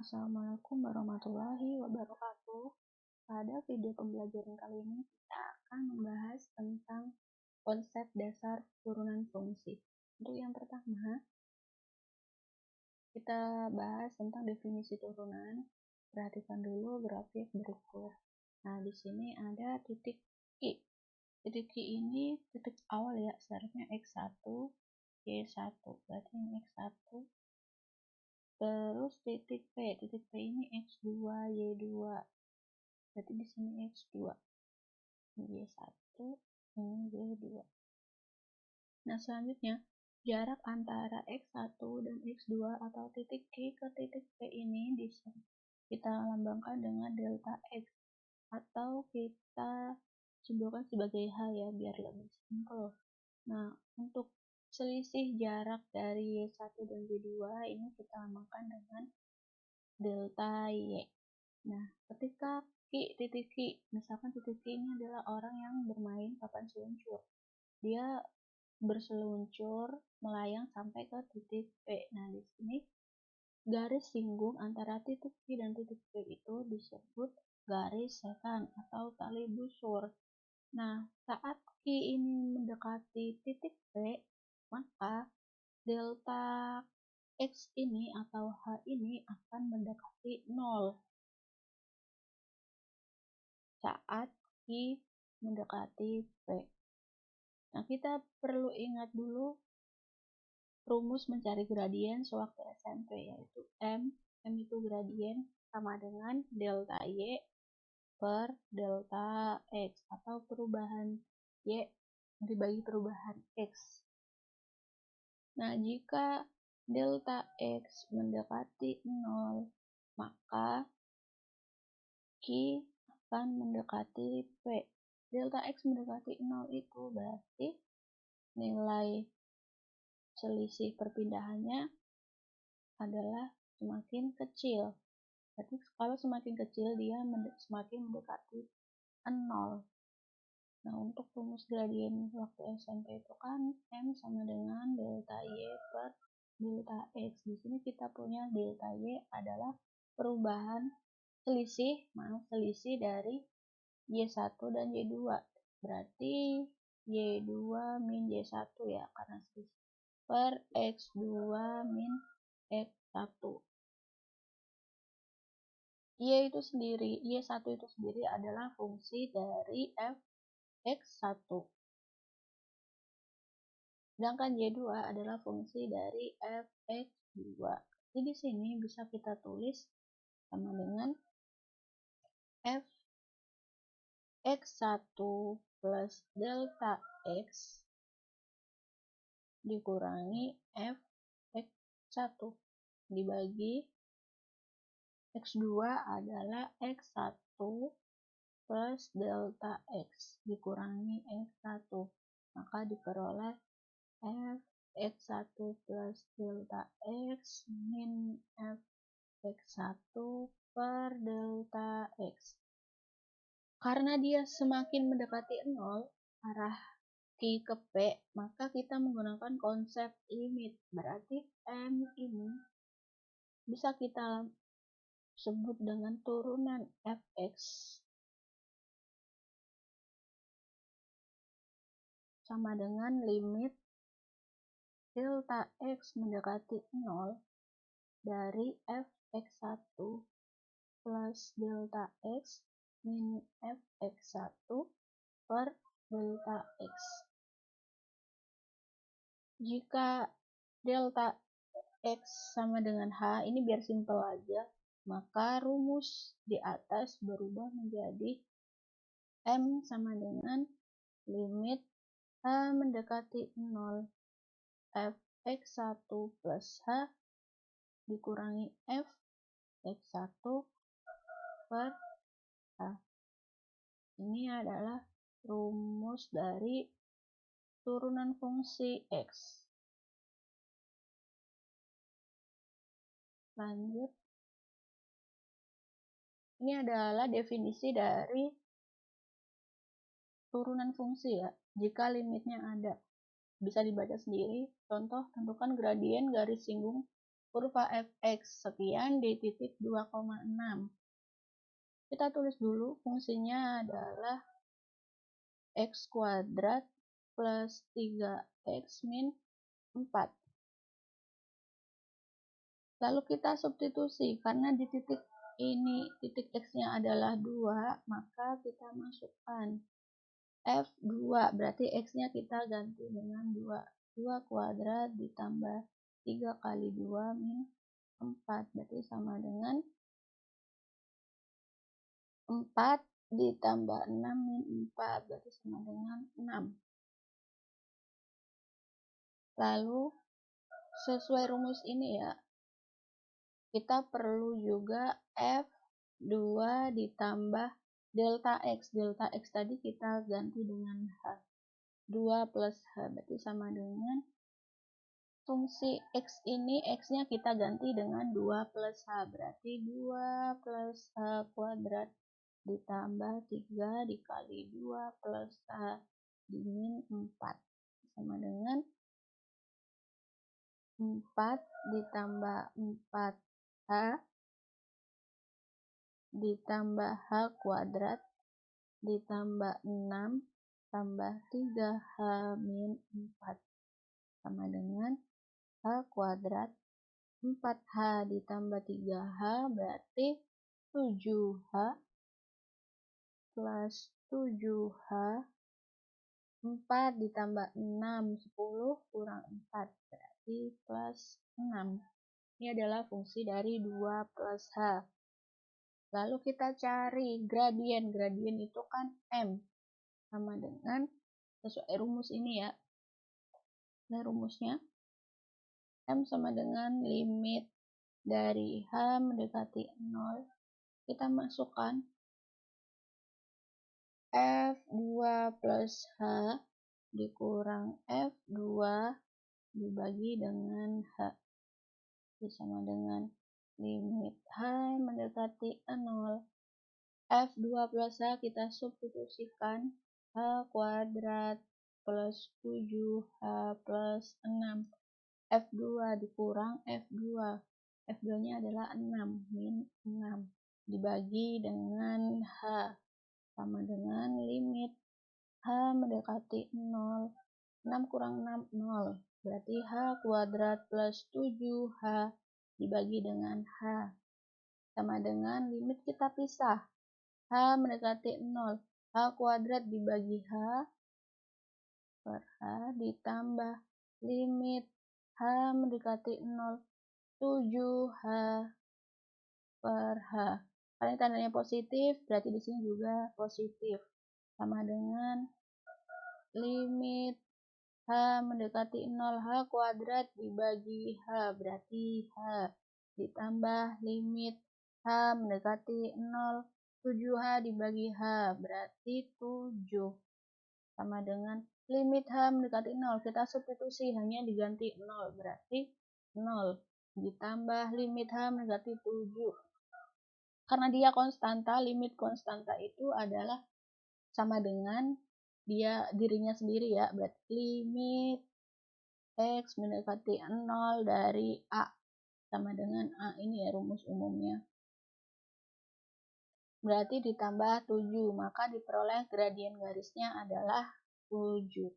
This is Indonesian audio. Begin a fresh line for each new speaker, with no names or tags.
Assalamualaikum warahmatullahi wabarakatuh. Pada video pembelajaran kali ini kita akan membahas tentang konsep dasar turunan fungsi. Untuk yang pertama, kita bahas tentang definisi turunan. Perhatikan dulu grafik berikut. Nah, di sini ada titik Q. Titik Q ini titik awal ya, seharusnya X1, Y1. Berarti ini X1. Terus titik P ini X2, Y2. Berarti di sini X2. Ini Y1, ini Y2. Nah, selanjutnya jarak antara X1 dan X2 atau titik Q ke titik P ini bisa kita lambangkan dengan delta X atau kita simbolkan sebagai H ya, biar lebih simpel. Nah, untuk selisih jarak dari Y1 dan Y2 ini kita lambangkan dengan delta Y. Nah, ketika titik Q, misalkan titik Q ini adalah orang yang bermain papan seluncur. Dia berseluncur melayang sampai ke titik P. Nah, di sini garis singgung antara titik Q dan titik P itu disebut garis sekant atau tali busur. Nah, saat Q ini mendekati titik P, maka delta X ini atau H ini akan mendekati 0 saat Q mendekati P. Nah, kita perlu ingat dulu rumus mencari gradien sewaktu SMP, yaitu M itu gradien sama dengan delta Y per delta X atau perubahan Y dibagi perubahan X. Nah, jika delta X mendekati 0, maka Q akan mendekati P. Delta X mendekati 0 itu berarti nilai selisih perpindahannya adalah semakin kecil. Berarti kalau semakin kecil dia semakin mendekati 0. Nah, untuk rumus gradien waktu SMP itu kan M sama dengan delta Y per delta X. Di sini kita punya delta Y adalah perubahan selisih dari Y1 dan Y2. Berarti Y2 min Y1 ya, karena selisih per X2 min X1. Y1 itu sendiri adalah fungsi dari Fx1. Sedangkan Y2 adalah fungsi dari Fx2. Jadi di sini bisa kita tulis sama dengan Fx1 plus delta X dikurangi Fx1 dibagi X2 adalah X1 plus delta X dikurangi X1, maka diperoleh Fx1 plus delta X min Fx1 per delta X. Karena dia semakin mendekati 0 arah Q ke P, maka kita menggunakan konsep limit. Berarti M ini bisa kita sebut dengan turunan Fx sama dengan limit delta X mendekati 0 dari Fx1 plus delta X min Fx1 per delta X. Jika delta X sama dengan H, ini biar simpel aja, maka rumus di atas berubah menjadi M sama dengan limit H mendekati 0 Fx1 plus H dikurangi Fx1 per H. Ini adalah rumus dari turunan fungsi X. Lanjut. Ini adalah definisi dari turunan fungsi ya, jika limitnya ada. Bisa dibaca sendiri. Contoh, tentukan gradien garis singgung kurva fx sekian di titik 2,6. Kita tulis dulu fungsinya adalah x kuadrat plus 3x min 4. Lalu kita substitusi, karena di titik ini titik x-nya adalah 2, maka kita masukkan f2, berarti x-nya kita ganti dengan 2. 2 kuadrat ditambah 3 kali 2 min 4, berarti sama dengan 4 ditambah 6 min 4, berarti sama dengan 6. Lalu sesuai rumus ini ya, kita perlu juga F2 ditambah delta X. Delta X tadi kita ganti dengan H. 2 plus H, berarti sama dengan fungsi X ini, X-nya kita ganti dengan 2 plus H. Berarti 2 plus H kuadrat ditambah 3 dikali 2 plus H dimin 4. Sama dengan 4 ditambah 4H ditambah H kuadrat ditambah 6 tambah 3H min 4 sama dengan H kuadrat 4H ditambah 3H berarti 7H plus 7H 4 ditambah 6 10 kurang 4 berarti plus 6. Ini adalah fungsi dari 2 plus H. Lalu kita cari gradien. Gradien itu kan M. Sama dengan sesuai rumus ini ya. Nah, rumusnya M sama dengan limit dari H mendekati 0. Kita masukkan F2 plus H dikurang F2 dibagi dengan H. Sama dengan limit H mendekati 0. F2 plus H kita substitusikan H kuadrat plus 7H plus 6. F2 dikurang F2. F2 nya adalah 6 min 6 dibagi dengan H sama dengan limit H mendekati 0. 6 kurang 6 0. Berarti H kuadrat plus 7H dibagi dengan H sama dengan limit kita pisah. H mendekati 0. H kuadrat dibagi H per H ditambah limit H mendekati 0. 7H per H. Karena tandanya positif, berarti di sini juga positif. Sama dengan limit H mendekati 0. H kuadrat dibagi H, berarti H. Ditambah limit H mendekati 0. 7H dibagi H berarti 7 sama dengan limit H mendekati 0 kita substitusi hanya diganti 0 berarti 0 ditambah limit H mendekati 7 karena dia konstanta, limit konstanta itu adalah sama dengan dirinya sendiri ya, berarti limit X mendekati 0 dari A sama dengan A, ini ya rumus umumnya. Berarti ditambah 7, maka diperoleh gradien garisnya adalah 7.